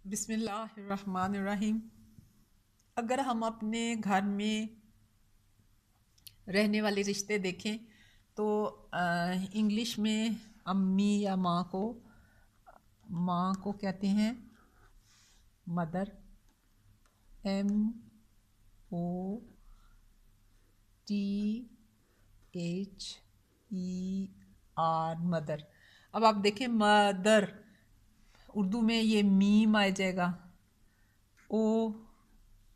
बिस्मिल्लाहिर्रहमानिर्रहीम। अगर हम अपने घर में रहने वाले रिश्ते देखें तो इंग्लिश में अम्मी या माँ को कहते हैं मदर, MOTHER, मदर। अब आप देखें मदर, उर्दू में ये मीम आ जाएगा, ओ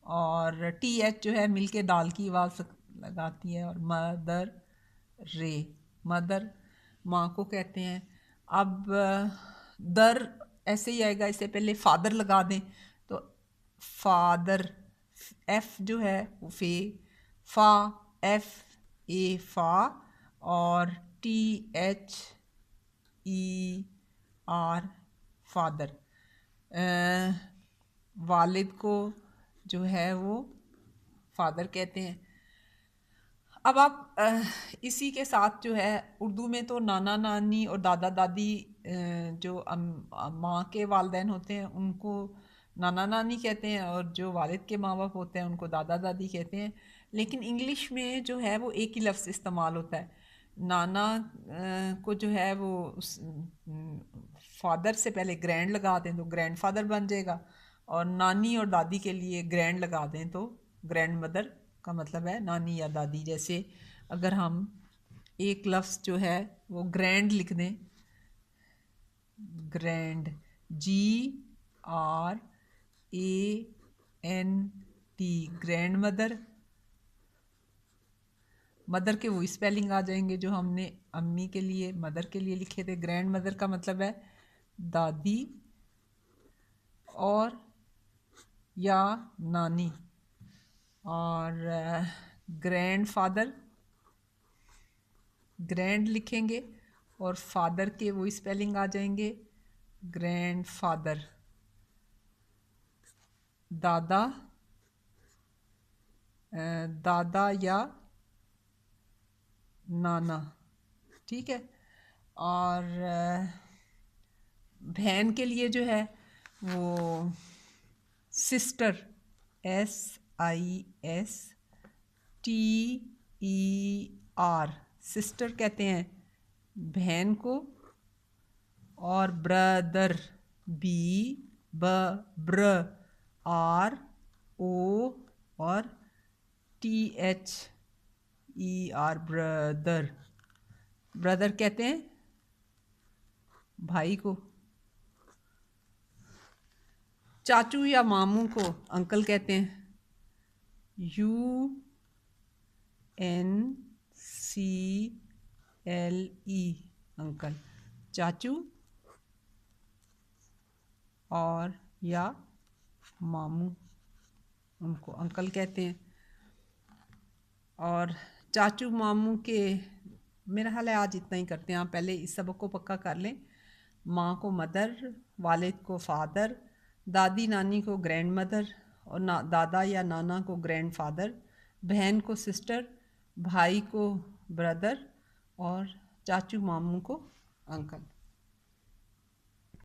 और TH जो है मिलके दाल की आवाज़ लगाती है, और मदर रे, मदर माँ को कहते हैं। अब दर ऐसे ही आएगा, इससे पहले फादर लगा दें तो फादर, F जो है वो फे, फा, FA फा, और THER फादर। वालिद को जो है वो फादर कहते हैं। अब आप इसी के साथ जो है उर्दू में तो नाना नानी और दादा दादी, जो माँ के वालिदैन होते हैं उनको नाना नानी कहते हैं, और जो वालिद के माँ बाप होते हैं उनको दादा दादी कहते हैं। लेकिन इंग्लिश में जो है वो एक ही लफ्ज़ इस्तेमाल होता है। नाना को जो है वो उस फादर से पहले ग्रैंड लगा दें तो ग्रैंड फादर बन जाएगा, और नानी और दादी के लिए ग्रैंड लगा दें तो ग्रैंड मदर का मतलब है नानी या दादी। जैसे अगर हम एक लफ्ज़ जो है वो ग्रैंड लिख दें, grand, GRANT, grand mother. Mother के वो स्पेलिंग आ जाएंगे जो हमने अम्मी के लिए, मदर के लिए लिखे थे। ग्रैंड मदर का मतलब है दादी और या नानी, और ग्रैंड फादर, ग्रैंड लिखेंगे और फादर के वो स्पेलिंग आ जाएंगे ग्रैंड फादर। दादा, दादा या नाना, ठीक है। और बहन के लिए जो है वो सिस्टर, SISTER, सिस्टर कहते हैं बहन को। और ब्रदर, ब्र, RO और THER, ब्रदर। ब्रदर कहते हैं भाई को। चाचू या मामू को अंकल कहते हैं, UNCLE, अंकल, चाचू और या मामू, उनको अंकल कहते हैं। और चाचू मामू के, मेरा ख्याल है आज इतना ही करते हैं। आप पहले इस सबक को पक्का कर लें। माँ को मदर, वालिद को फादर, दादी नानी को ग्रैंड मदर, और दादा या नाना को ग्रैंड फादर, बहन को सिस्टर, भाई को ब्रदर, और चाचू मामू को अंकल।